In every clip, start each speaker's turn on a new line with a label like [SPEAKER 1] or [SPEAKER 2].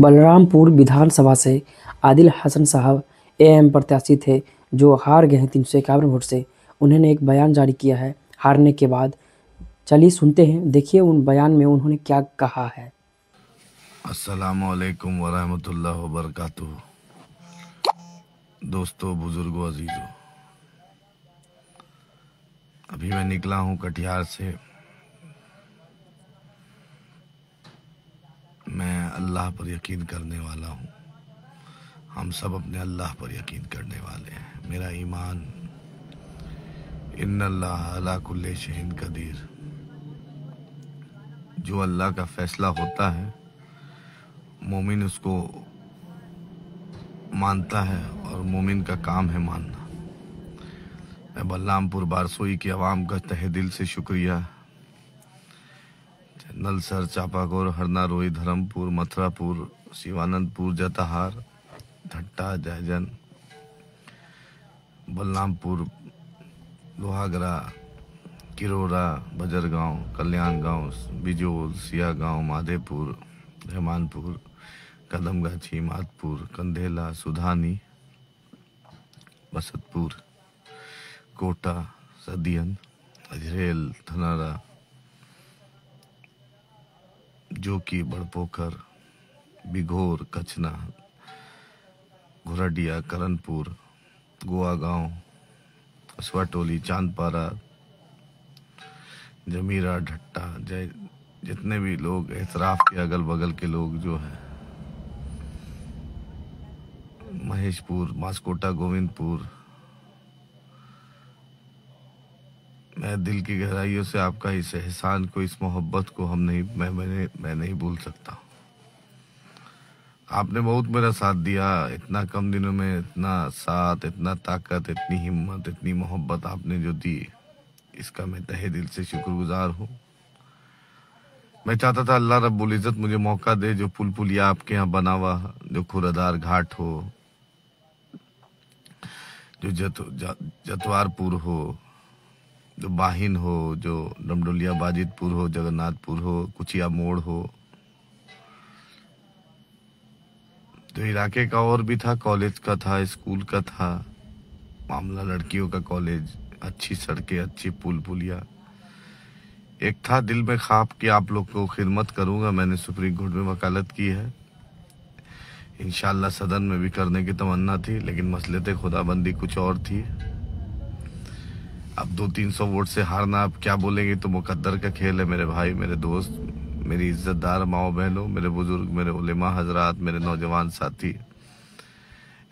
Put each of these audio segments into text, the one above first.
[SPEAKER 1] बलरामपुर विधानसभा से आदिल हसन साहब एएम प्रत्याशी थे जो हार गए हैं 351 वोट से। उन्होंने एक बयान जारी किया है हारने के बाद। चलिए सुनते हैं, देखिए उन बयान में उन्होंने क्या कहा है।
[SPEAKER 2] अस्सलामुअलैकुम वरहमतुल्लाह वबरकातुहू। दोस्तों, बुजुर्गों, अजीजों, अभी मैं निकला हूँ कटिहार से। मैं अल्लाह पर यकीन करने वाला हूँ। हम सब अपने अल्लाह पर यकीन करने वाले हैं। मेरा ईमान इन्नल्लाह अला कुल्ली शैइन कदीर। जो अल्लाह का फैसला होता है मोमिन उसको मानता है और मोमिन का काम है मानना। मैं बलरामपुर बारसोई की आवाम का तहे दिल से शुक्रिया। नलसर, चापाकोर, हरना, रोही, धर्मपुर, मथुरापुर, शिवानंदपुर, जताहार, धट्टा, जयजन, बलरामपुर, लोहागरा, किरोरा, बजरगांव, कल्याण गांव, बिजोल, सिया गांव, माधेपुर, रहमानपुर, कदमगाछी, माधपुर, कंधेला, सुधानी, बसतपुर, कोटा, सदियन, अजरेल, धनारा, जोकी, बड़पोखर, बिघोर, कचना, घुरडिया, करनपुर, गोवा गांव, असवाटोली, चांदपारा, जमीरा, ढट्टा, जय, जितने भी लोग एतराफ के अगल बगल के लोग जो हैं, महेशपुर, मास्कोटा, गोविंदपुर, मैं दिल की गहराइयों से आपका इस एहसान को, इस मोहब्बत को मैं नहीं भूल सकता। आपने बहुत मेरा साथ दिया। इतना कम दिनों में इतना साथ, इतना ताकत, इतनी हिम्मत, इतनी मोहब्बत आपने जो दी, इसका मैं तहे दिल से शुक्रगुजार हूँ। मैं चाहता था अल्लाह रब्बुल इज़्ज़त मुझे मौका दे, जो पुल पुलिया आपके यहाँ बना हुआ, जो खुरदार घाट हो, जो जतवारपुर हो, जो बाहिन हो, जो डमडोलिया बाजितपुर हो, जगन्नाथपुर हो, कुचिया मोड़ हो, तो इलाके का और भी था, कॉलेज का था, स्कूल का था, मामला लड़कियों का कॉलेज, अच्छी सड़कें, अच्छी पुल पुलिया। एक था दिल में ख्वाब कि आप लोग को खिदमत करूंगा। मैंने सुप्रीम कोर्ट में वकालत की है, इंशाल्लाह सदन में भी करने की तमन्ना थी, लेकिन मसलते खुदाबंदी कुछ और थी। अब 200-300 वोट से हारना, अब क्या बोलेंगे, तो मुकद्दर का खेल है। मेरे भाई, मेरे दोस्त, मेरी इज्जतदार माओ बहनों, मेरे बुजुर्ग, मेरे उलेमा हजरात, मेरे नौजवान साथी,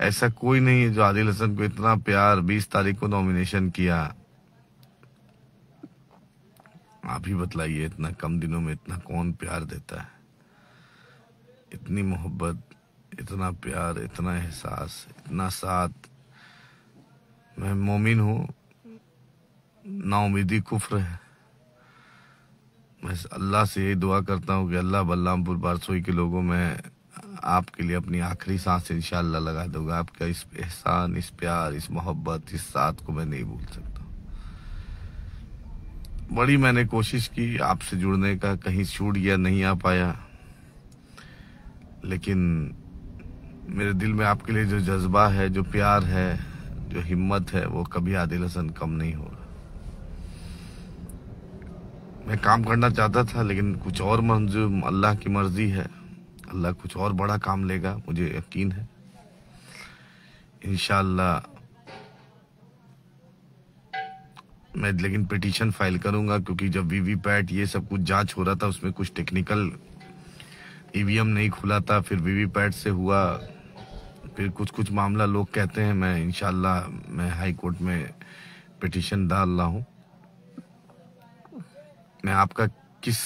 [SPEAKER 2] ऐसा कोई नहीं है जो आदिल हसन को इतना प्यार 20 तारीख को नॉमिनेशन किया। आप ही बतलाइए, इतना कम दिनों में इतना कौन प्यार देता है? इतनी मोहब्बत, इतना प्यार, इतना एहसास, इतना साथ। मैं मोमिन हूँ, नाउमीदी कुफ्र है। मैं अल्लाह से यही दुआ करता हूँ कि अल्लाह बलरामपुर बारसोई के लोगों में आपके लिए अपनी आखिरी सांस इंशाल्लाह लगा दूंगा। आपका इस एहसान, इस प्यार, इस मोहब्बत, इस साथ को मैं नहीं भूल सकता। बड़ी मैंने कोशिश की आपसे जुड़ने का, कहीं छूट गया, नहीं आ पाया, लेकिन मेरे दिल में आपके लिए जो जज्बा है, जो प्यार है, जो हिम्मत है, वो कभी आदिल हसन कम नहीं होगा। मैं काम करना चाहता था, लेकिन कुछ और मंजूर, अल्लाह की मर्जी है, अल्लाह कुछ और बड़ा काम लेगा, मुझे यकीन है। इंशाल्लाह मैं लेकिन पिटीशन फाइल करूंगा, क्योंकि जब वीवीपैट ये सब कुछ जांच हो रहा था, उसमें कुछ टेक्निकल ईवीएम नहीं खुला था, फिर वीवीपैट से हुआ, फिर कुछ मामला लोग कहते हैं। मैं इंशाल्लाह मैं हाई कोर्ट में पिटीशन डाल रहा हूँ। मैं आपका किस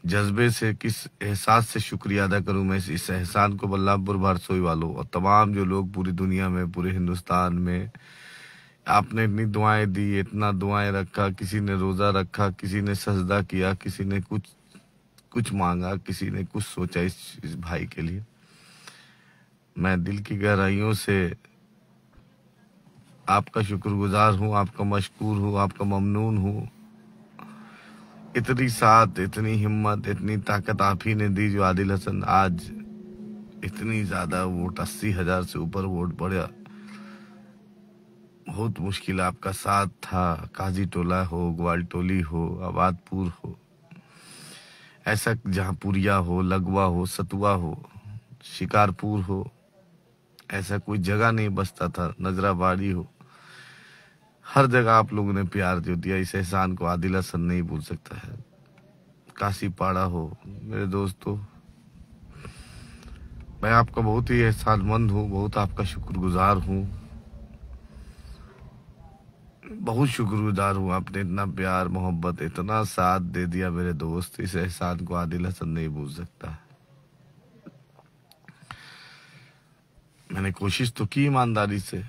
[SPEAKER 2] जज्बे से, किस एहसास से शुक्रिया अदा करूं। मैं इस एहसान को बलरामपुर बारसोई वालों और तमाम जो लोग पूरी दुनिया में, पूरे हिंदुस्तान में, आपने इतनी दुआएं दी, इतना दुआएं रखा, किसी ने रोजा रखा, किसी ने सजदा किया, किसी ने कुछ मांगा, किसी ने कुछ सोचा इस भाई के लिए। मैं दिल की गहराइयों से आपका शुक्रगुजार हूँ, आपका मशकूर हूँ, आपका ममनून हूँ। इतनी साथ, इतनी हिम्मत, इतनी ताकत आप ही ने दी जो आदिल हसन आज इतनी ज्यादा वोट 80,000 से ऊपर वोट बढ़ा। बहुत मुश्किल आपका साथ था। काजी टोला हो, ग्वाल टोली हो, आबादपुर हो, ऐसा जहां पुरिया हो, लगवा हो, सतुआ हो, शिकारपुर हो, ऐसा कोई जगह नहीं बसता था, नजराबाड़ी हो, हर जगह आप लोगों ने प्यार जो दिया, इस एहसान को आदिल हसन नहीं भूल सकता है। काशीपाड़ा हो मेरे दोस्तों, मैं आपका बहुत ही एहसानमंद हूँ, बहुत आपका शुक्रगुजार हूँ, बहुत शुक्रगुजार हूँ। आपने इतना प्यार, मोहब्बत, इतना साथ दे दिया मेरे दोस्त, इस एहसान को आदिल हसन नहीं भूल सकता। मैंने कोशिश तो की ईमानदारी से।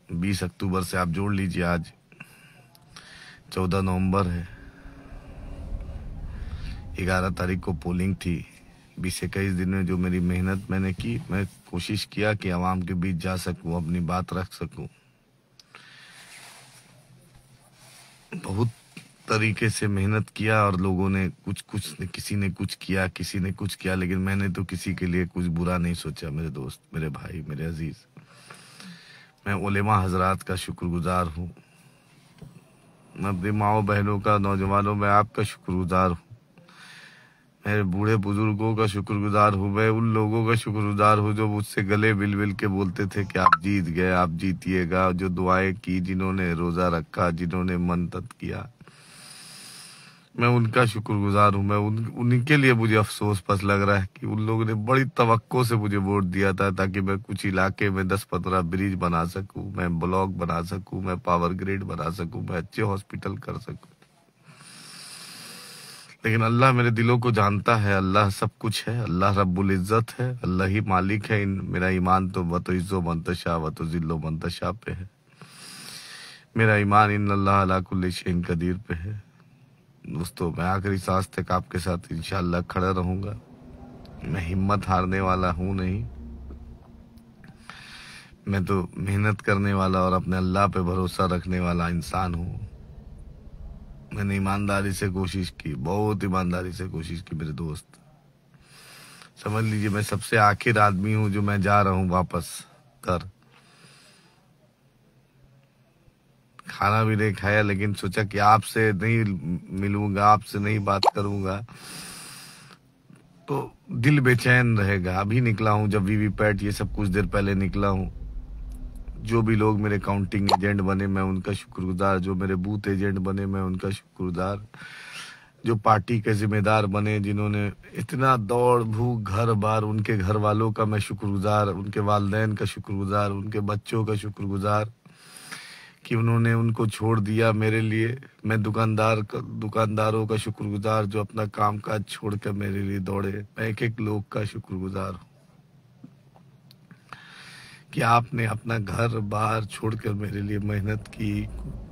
[SPEAKER 2] 20 अक्टूबर से आप जोड़ लीजिए, आज 14 नवंबर है, 11 तारीख को पोलिंग थी। 20-21 दिन में जो मेरी मेहनत मैंने की, मैं कोशिश किया कि आवाम के बीच जा सकूं, अपनी बात रख सकूं। बहुत तरीके से मेहनत किया और लोगों ने कुछ किसी ने कुछ किया, किसी ने कुछ किया, लेकिन मैंने तो किसी के लिए कुछ बुरा नहीं सोचा मेरे दोस्त, मेरे भाई, मेरे अजीज। मैं उलेमा हजरात का शुक्रगुजार हूँ, मैं अपनी माओ बहनों का, नौजवानों में आपका शुक्रगुजार हूँ, मेरे बूढ़े बुजुर्गों का शुक्रगुजार हूँ, मैं उन लोगों का शुक्रगुजार हूँ जो मुझसे गले मिल मिल के बोलते थे कि आप जीत गए, आप जीतिएगा, जो दुआएं की, जिन्होंने रोजा रखा, जिन्होंने मंतत किया, मैं उनका शुक्रगुजार हूँ। मैं उनके लिए मुझे अफसोस बस लग रहा है कि उन लोगों ने बड़ी तवक्को से मुझे वोट दिया था ताकि मैं कुछ इलाके में 10-15 ब्रिज बना सकूं, मैं ब्लॉक बना सकूं, मैं पावर ग्रिड बना सकूं, मैं अच्छे हॉस्पिटल कर सकूं। लेकिन अल्लाह मेरे दिलों को जानता है, अल्लाह सब कुछ है, अल्लाह रब्बुल इज्जत है, अल्लाह ही मालिक है। मेरा ईमान तो व तो इज्जो मंतशा व तो जिल्लो मंतशा पे है। मेरा ईमान इन अल्लाह अला कुल्ली शैइन कदीर पे है। दोस्तों, मैं आखिरी सांस तक आपके साथ इंशाअल्लाह खड़ा रहूंगा। मैं हिम्मत हारने वाला हूं नहीं, मैं तो मेहनत करने वाला और अपने अल्लाह पे भरोसा रखने वाला इंसान हूं। मैंने ईमानदारी से कोशिश की, बहुत ईमानदारी से कोशिश की मेरे दोस्त। समझ लीजिए मैं सबसे आखिर आदमी हूं जो मैं जा रहा हूं वापस घर। खाना भी नहीं खाया, लेकिन सोचा कि आपसे नहीं मिलूंगा, आपसे नहीं बात करूंगा तो दिल बेचैन रहेगा। अभी निकला हूं, जब वीवीपैट ये सब कुछ देर पहले निकला हूं। जो भी लोग मेरे काउंटिंग एजेंट बने मैं उनका शुक्रगुजार, जो मेरे बूथ एजेंट बने मैं उनका शुक्रगुजार, जो पार्टी के जिम्मेदार बने, जिन्होंने इतना दौड़ भूख घर बार, उनके घर वालों का मैं शुक्रगुजार, उनके वालिदैन का शुक्रगुजार, उनके बच्चों का शुक्रगुजार कि उन्होंने उनको छोड़ दिया मेरे लिए। मैं दुकानदारों का शुक्रगुजार जो अपना कामकाज छोड़कर मेरे लिए दौड़े। मैं एक एक लोग का शुक्रगुजार हूँ कि आपने अपना घर बार छोड़कर मेरे लिए मेहनत की।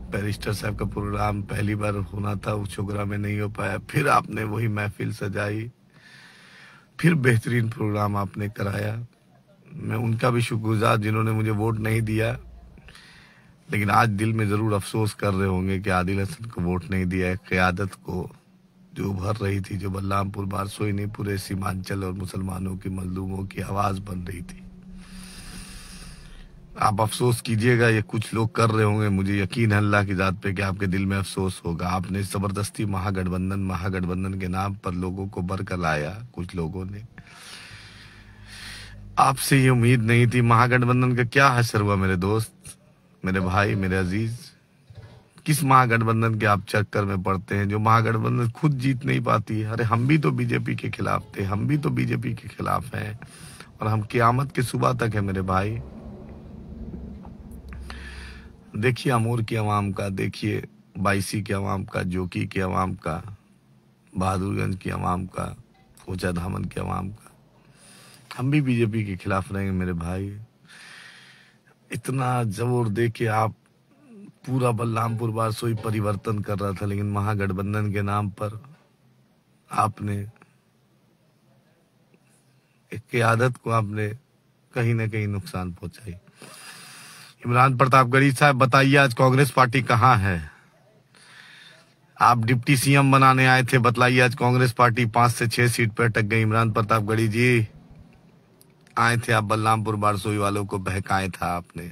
[SPEAKER 2] बैरिस्टर साहब का प्रोग्राम पहली बार होना था, उस प्रोग्राम में नहीं हो पाया, फिर आपने वही महफिल सजाई, फिर बेहतरीन प्रोग्राम आपने कराया। मैं उनका भी शुक्रगुजार जिन्होंने मुझे वोट नहीं दिया, लेकिन आज दिल में जरूर अफसोस कर रहे होंगे कि आदिल हसन को वोट नहीं दिया। क़यादत को जो उभर रही थी, जो बलरामपुर बारसोई नहीं पूरे सीमांचल और मुसलमानों की, मजलूमों की आवाज बन रही थी। आप अफसोस कीजिएगा, ये कुछ लोग कर रहे होंगे, मुझे यकीन है अल्लाह की जात पे कि आपके दिल में अफसोस होगा। आपने जबरदस्ती महागठबंधन के नाम पर लोगों को बरकर लाया। कुछ लोगों ने, आपसे ये उम्मीद नहीं थी। महागठबंधन का क्या असर हुआ मेरे दोस्त, मेरे भाई, मेरे अजीज? किस महागठबंधन के आप चक्कर में पड़ते हैं जो महागठबंधन खुद जीत नहीं पाती है? अरे हम भी तो बीजेपी के खिलाफ थे, हम भी तो बीजेपी के खिलाफ हैं और हम क़यामत की सुबह तक है मेरे भाई। देखिए अमूर की आवाम का, देखिए बाईसी की आवाम का, जोकी की आवाम का, बहादुरगंज की आवाम का, कोचा धामन की आवाम का। हम भी बीजेपी के खिलाफ रहेंगे मेरे भाई। इतना जोर दे के आप पूरा बलरामपुर बारसोई परिवर्तन कर रहा था, लेकिन महागठबंधन के नाम पर आपने एक क़यादत को आपने कहीं ना कहीं नुकसान पहुंचाई। इमरान प्रतापगढ़ी साहब बताइए, आज कांग्रेस पार्टी कहाँ है? आप डिप्टी सीएम बनाने आए थे, बतलाइए आज कांग्रेस पार्टी 5 से 6 सीट पर अटक गई। इमरान प्रतापगढ़ी जी आए थे, आप बलरामपुर बारसोई वालों को बहकाए था आपने।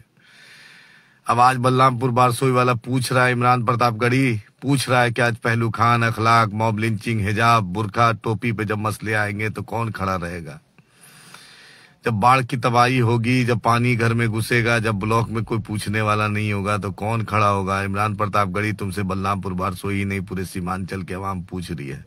[SPEAKER 2] अब आज बलरामपुर बारसोई वाला पूछ रहा है, इमरान प्रतापगढ़ी पूछ रहा है कि आज पहलू खान, अखलाक, मॉब लिंचिंग, हिजाब, बुरखा, टोपी पे जब मसले आएंगे तो कौन खड़ा रहेगा? जब बाढ़ की तबाही होगी, जब पानी घर में घुसेगा, जब ब्लॉक में कोई पूछने वाला नहीं होगा तो कौन खड़ा होगा? इमरान प्रतापगढ़ी, तुमसे बलरामपुर बारसोई ही नहीं पूरे सीमांचल के अवाम पूछ रही है।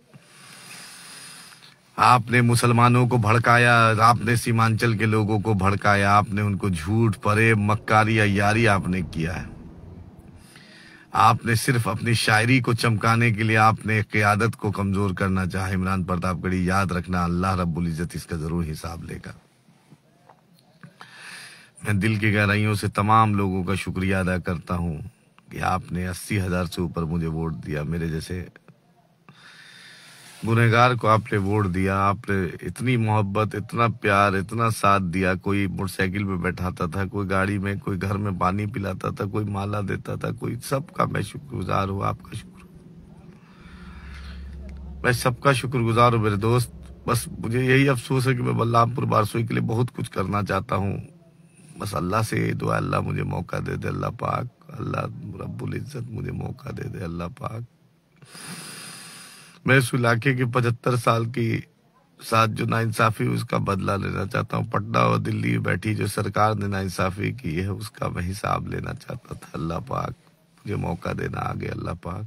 [SPEAKER 2] आपने मुसलमानों को भड़काया, आपने सीमांचल के लोगों को भड़काया, आपने उनको झूठ, फरेब, मक्कारी, अय्यारी आपने किया है। आपने सिर्फ अपनी शायरी को चमकाने के लिए आपने क़यादत को कमजोर करना चाहा। इमरान प्रतापगढ़ी याद रखना, अल्लाह रब्बुल इज्जत इसका जरूर हिसाब लेगा। मैं दिल की गहराइयों से तमाम लोगों का शुक्रिया अदा करता हूं कि आपने 80,000 से ऊपर मुझे वोट दिया। मेरे जैसे गुनहगार को आपने वोट दिया। आपने इतनी मोहब्बत, इतना प्यार, इतना साथ दिया। कोई मोटरसाइकिल पे बैठाता था, कोई गाड़ी में, कोई घर में पानी पिलाता था, कोई माला देता था, कोई सबका मैं शुक्रगुजार हूँ। आपका शुक्र, मैं सबका शुक्रगुजार हूँ मेरे दोस्त। बस मुझे यही अफसोस है कि मैं बलरामपुर बारसोई के लिए बहुत कुछ करना चाहता हूँ। बस अल्लाह से दुआ, अल्लाह मुझे मौका दे दे, अल्लाह पाक, अल्लाह रब्बुल इज्जत मुझे मौका दे दे, अल्लाह पाक। मैं इस इलाके की 75 साल की साथ जो नाइंसाफी उसका बदला लेना चाहता हूँ। पटना और दिल्ली में बैठी जो सरकार ने नाइंसाफी की है उसका मैं हिसाब लेना चाहता था। अल्लाह पाक मुझे मौका देना आगे, अल्लाह पाक।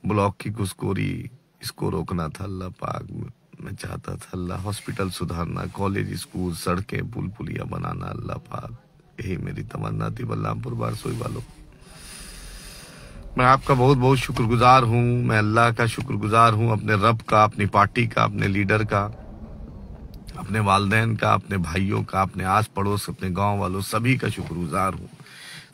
[SPEAKER 2] ब्लॉक की घुसखोरी इसको रोकना था, अल्लाह पाक। मैं चाहता था अल्लाह हॉस्पिटल सुधारना, कॉलेज, स्कूल, सड़कें, पुल पुलिया बनाना, अल्लाह पाक। यही मेरी तमन्ना थी बलरामपुर बारसोई वालों। मैं आपका बहुत बहुत शुक्रगुजार हूँ। मैं अल्लाह का शुक्रगुजार हूँ, अपने रब का, अपनी पार्टी का, अपने लीडर का, अपने वालिदैन का, अपने भाइयों का, अपने आस पड़ोस, अपने गांव वालों, सभी का शुक्रगुजार हूँ।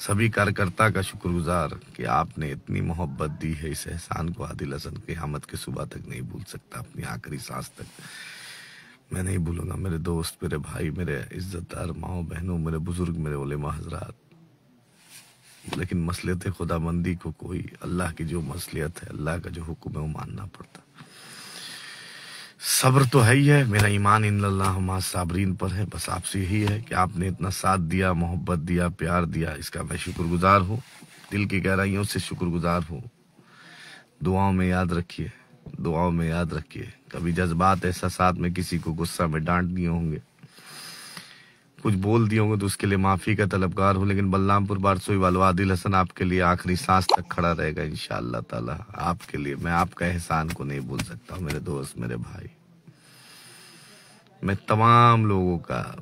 [SPEAKER 2] सभी कार्यकर्ता का शुक्रगुजार कि आपने इतनी मोहब्बत दी है। इस एहसान को आदिल हसन क़यामत के सुबह तक नहीं भूल सकता, अपनी आखिरी सांस तक मैं नहीं भूलूंगा। मेरे दोस्त, मेरे भाई, मेरे इज्जतदार माओ बहनों, मेरे बुजुर्ग, मेरे उलेमा हजरात, लेकिन मसलियत खुदाबंदी को कोई, अल्लाह की जो मसलियत है, अल्लाह का जो हुक्म है वो मानना पड़ता। सब्र तो है ही है, मेरा ईमान इन्नल्लाह मा साबरीन पर है। बस आपसे यही है कि आपने इतना साथ दिया, मोहब्बत दिया, प्यार दिया, इसका मैं शुक्रगुजार हूँ। दिल की गहराइयों से शुक्रगुजार हूँ। दुआओं में याद रखिए, दुआओं में याद रखिए। कभी जज्बात, एहसासात में किसी को गुस्सा में डांट दिए होंगे, कुछ बोल दिए होंगे तो उसके लिए माफी का तलबगार हूँ। लेकिन बलरामपुर बारसोई वालों, आदिल हसन आपके लिए आखिरी सांस तक खड़ा रहेगा इंशाअल्लाह ताला। आपके लिए मैं आपका एहसान को नहीं भूल सकता हूँ। मेरे दोस्त, मेरे भाई, मैं तमाम लोगों का,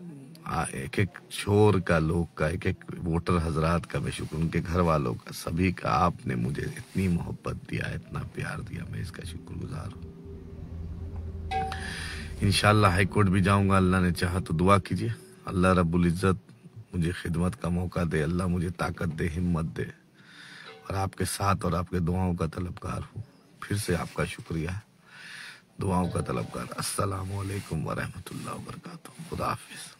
[SPEAKER 2] एक एक छोर का लोग का, एक एक वोटर हजरात का मैं शुक्र, उनके घर वालों का, सभी का। आपने मुझे इतनी मोहब्बत दिया, इतना प्यार दिया, मैं इसका शुक्रगुजार हूँ। इंशाअल्लाह हाई कोर्ट भी जाऊंगा, अल्लाह ने चाहा तो। दुआ कीजिए अल्लाह रब्बुल इज्जत मुझे खिदमत का मौका दे, अल्लाह मुझे ताकत दे, हिम्मत दे, और आपके साथ और आपके दुआओं का तलबगार हूँ। फिर से आपका शुक्रिया, दुआओं का तलबगार। अस्सलामु अलैकुम व रहमतुल्लाहि व बरकातुहू। खुदा हाफिज़।